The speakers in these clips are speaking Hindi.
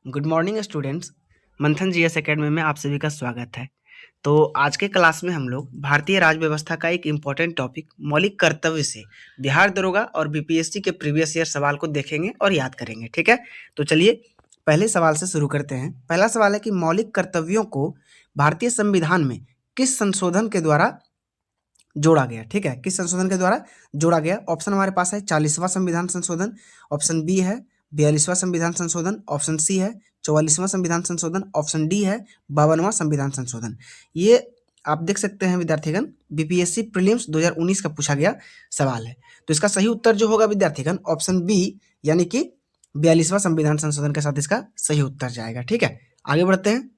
Good morning students. मंथन जीएस एकेडमी में आप सभी का स्वागत है। तो आज के क्लास में हम लोग भारतीय राज्य व्यवस्था का एक इम्पॉर्टेंट टॉपिक मौलिक कर्तव्य से बिहार दरोगा और बीपीएससी के प्रीवियस ईयर सवाल को देखेंगे और याद करेंगे। ठीक है, तो चलिए पहले सवाल से शुरू करते हैं। पहला सवाल है कि मौलिक कर्तव्यों को भारतीय संविधान में किस संशोधन के द्वारा जोड़ा गया। ठीक है, किस संशोधन के द्वारा जोड़ा गया। ऑप्शन हमारे पास है 40वां संविधान संशोधन, ऑप्शन बी है 42वां संविधान संशोधन, ऑप्शन सी है 44वां संविधान संशोधन, ऑप्शन डी है 52वां संविधान संशोधन। ये आप देख सकते हैं विद्यार्थीगण, बीपीएससी प्रीलिम्स 2019 का पूछा गया सवाल है। तो इसका सही उत्तर जो होगा विद्यार्थीगण ऑप्शन बी यानी कि 42वां संविधान संशोधन के साथ इसका सही उत्तर जाएगा। ठीक है, आगे बढ़ते हैं।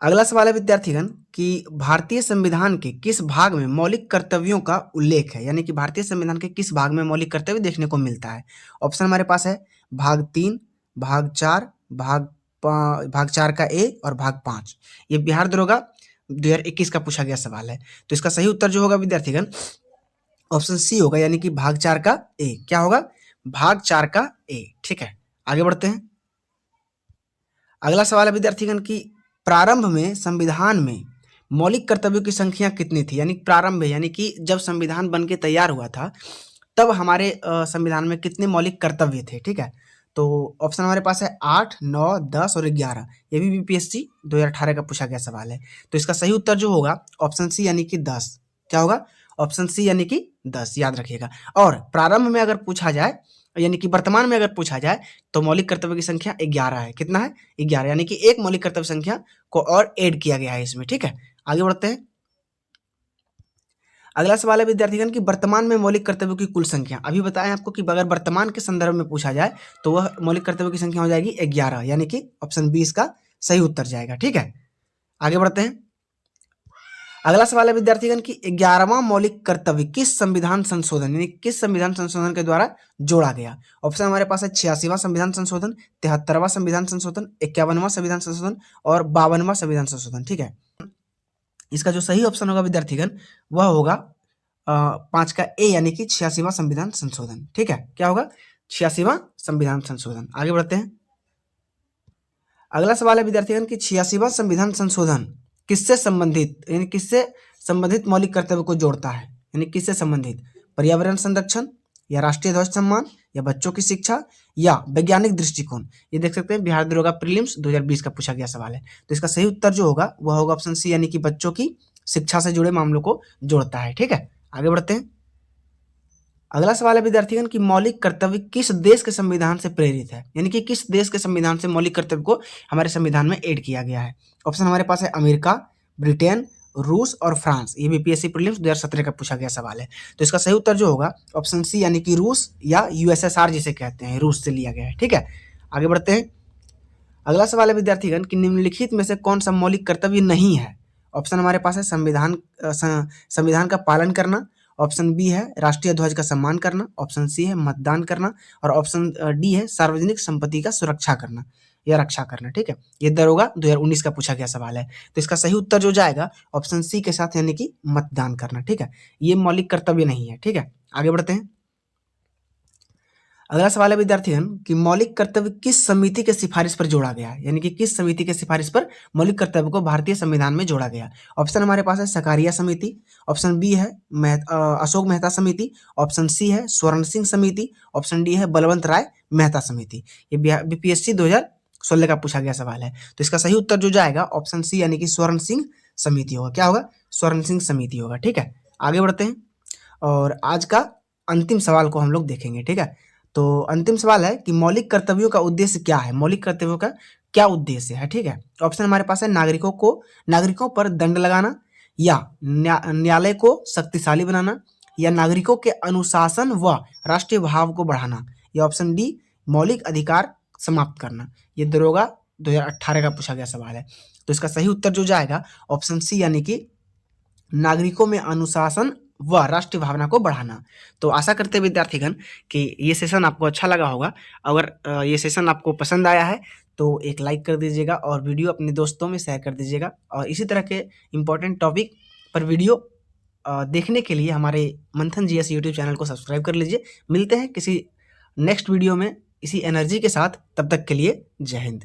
अगला सवाल है विद्यार्थीगण कि भारतीय संविधान के किस भाग में मौलिक कर्तव्यों का उल्लेख है, यानी कि भारतीय संविधान के किस भाग में मौलिक कर्तव्य देखने को मिलता है। ऑप्शन हमारे पास है भाग 3, भाग 4, भाग 4 का ए और भाग 5। ये बिहार दरोगा 2021 का पूछा गया सवाल है। तो इसका सही उत्तर जो होगा विद्यार्थीगण ऑप्शन सी होगा, यानी कि भाग 4 का ए। क्या होगा? भाग 4 का ए। ठीक है, आगे बढ़ते हैं। अगला सवाल है विद्यार्थीगण की प्रारंभ में संविधान में मौलिक कर्तव्यों की संख्या कितनी थी, यानी प्रारंभ में यानी कि जब संविधान बन के तैयार हुआ था तब हमारे संविधान में कितने मौलिक कर्तव्य थे। ठीक है, तो ऑप्शन हमारे पास है 8, 9, 10 और 11। ये भी बीपीएससी 2018 का पूछा गया सवाल है। तो इसका सही उत्तर जो होगा ऑप्शन सी यानी कि 10। क्या होगा? ऑप्शन सी यानी कि 10, याद रखिएगा। और प्रारंभ में अगर पूछा जाए यानी कि वर्तमान में अगर पूछा जाए तो मौलिक कर्तव्य की संख्या 11 है। कितना है? 11, यानी कि एक मौलिक कर्तव्य संख्या को और ऐड किया गया है इसमें। ठीक है, आगे बढ़ते हैं। अगला सवाल है विद्यार्थीगण की वर्तमान में मौलिक कर्तव्यों की कुल संख्या। अभी बताएं आपको कि अगर वर्तमान के संदर्भ में पूछा जाए तो वह मौलिक कर्तव्यों की संख्या हो जाएगी 11, यानी कि ऑप्शन बी इसका सही उत्तर जाएगा। ठीक है, आगे बढ़ते हैं। अगला सवाल है विद्यार्थीगण की 11वां मौलिक कर्तव्य किस संविधान संशोधन यानी किस संविधान संशोधन के द्वारा जोड़ा गया। ऑप्शन हमारे पास है 86वां संविधान संशोधन, 73वां संविधान संशोधन, 51वां संविधान संशोधन और 52वां संविधान संशोधन। ठीक है, इसका जो सही ऑप्शन होगा विद्यार्थीगण वह होगा 5 का ए, यानी कि 86वां संविधान संशोधन। ठीक है, क्या होगा? 86वां संविधान संशोधन। आगे बढ़ते हैं। अगला सवाल है विद्यार्थीगण की 86वां संविधान संशोधन किससे संबंधित यानी किससे संबंधित मौलिक कर्तव्य को जोड़ता है, यानी किससे संबंधित। पर्यावरण संरक्षण या राष्ट्रीय ध्वज सम्मान या बच्चों की शिक्षा या वैज्ञानिक दृष्टिकोण। ये देख सकते हैं बिहार दरोगा प्रीलिम्स 2020 का पूछा गया सवाल है। तो इसका सही उत्तर जो होगा वह होगा ऑप्शन सी, यानी कि बच्चों की शिक्षा से जुड़े मामलों को जोड़ता है। ठीक है, आगे बढ़ते हैं। अगला सवाल है विद्यार्थीगण की मौलिक कर्तव्य किस देश के संविधान से प्रेरित है, यानी कि किस देश के संविधान से मौलिक कर्तव्य को हमारे संविधान में ऐड किया गया है। ऑप्शन हमारे पास है अमेरिका, ब्रिटेन, रूस और फ्रांस। ये बीपीएससी प्रीलिम्स 2017 का पूछा गया सवाल है। तो इसका सही उत्तर जो होगा ऑप्शन सी, यानी कि रूस या यूएसएसआर जिसे कहते हैं, रूस से लिया गया है। ठीक है, आगे बढ़ते हैं। अगला सवाल है विद्यार्थीगण कि निम्नलिखित में से कौन सा मौलिक कर्तव्य नहीं है। ऑप्शन हमारे पास है संविधान का पालन करना, ऑप्शन बी है राष्ट्रीय ध्वज का सम्मान करना, ऑप्शन सी है मतदान करना और ऑप्शन डी है सार्वजनिक संपत्ति का सुरक्षा करना या रक्षा करना। ठीक है, ये दरोगा 2019 का पूछा गया सवाल है। तो इसका सही उत्तर जो जाएगा ऑप्शन सी के साथ, यानी कि मतदान करना। ठीक है, ये मौलिक कर्तव्य नहीं है। ठीक है, आगे बढ़ते हैं। अगला सवाल है विद्यार्थीगण कि मौलिक कर्तव्य किस समिति के सिफारिश पर जोड़ा गया है, यानी कि किस समिति के सिफारिश पर मौलिक कर्तव्य को भारतीय संविधान में जोड़ा गया। ऑप्शन हमारे पास है सकारिया समिति, ऑप्शन बी है अशोक मेहता समिति, ऑप्शन सी है स्वर्ण सिंह समिति, ऑप्शन डी है बलवंत राय मेहता समिति। ये बीपीएससी 2016 का पूछा गया सवाल है। तो इसका सही उत्तर जो जाएगा ऑप्शन सी, यानी कि स्वर्ण सिंह समिति होगा। क्या होगा? स्वर्ण सिंह समिति होगा। ठीक है, आगे बढ़ते हैं और आज का अंतिम सवाल को हम लोग देखेंगे। ठीक है, तो अंतिम सवाल है कि मौलिक कर्तव्यों का उद्देश्य क्या है, मौलिक कर्तव्यों का क्या उद्देश्य है। ठीक है, ऑप्शन हमारे पास है नागरिकों पर दंड लगाना या न्यायालय को शक्तिशाली बनाना या नागरिकों के अनुशासन व राष्ट्रीय भाव को बढ़ाना या ऑप्शन डी मौलिक अधिकार समाप्त करना। ये दरोगा 2018 का पूछा गया सवाल है। तो इसका सही उत्तर जो जाएगा ऑप्शन सी, यानी कि नागरिकों में अनुशासन व राष्ट्रीय भावना को बढ़ाना। तो आशा करते हैं विद्यार्थीगण कि ये सेशन आपको अच्छा लगा होगा। अगर ये सेशन आपको पसंद आया है तो एक लाइक कर दीजिएगा और वीडियो अपने दोस्तों में शेयर कर दीजिएगा। और इसी तरह के इम्पोर्टेंट टॉपिक पर वीडियो देखने के लिए हमारे मंथन जीएस यूट्यूब चैनल को सब्सक्राइब कर लीजिए। मिलते हैं किसी नेक्स्ट वीडियो में इसी एनर्जी के साथ, तब तक के लिए जय हिंद।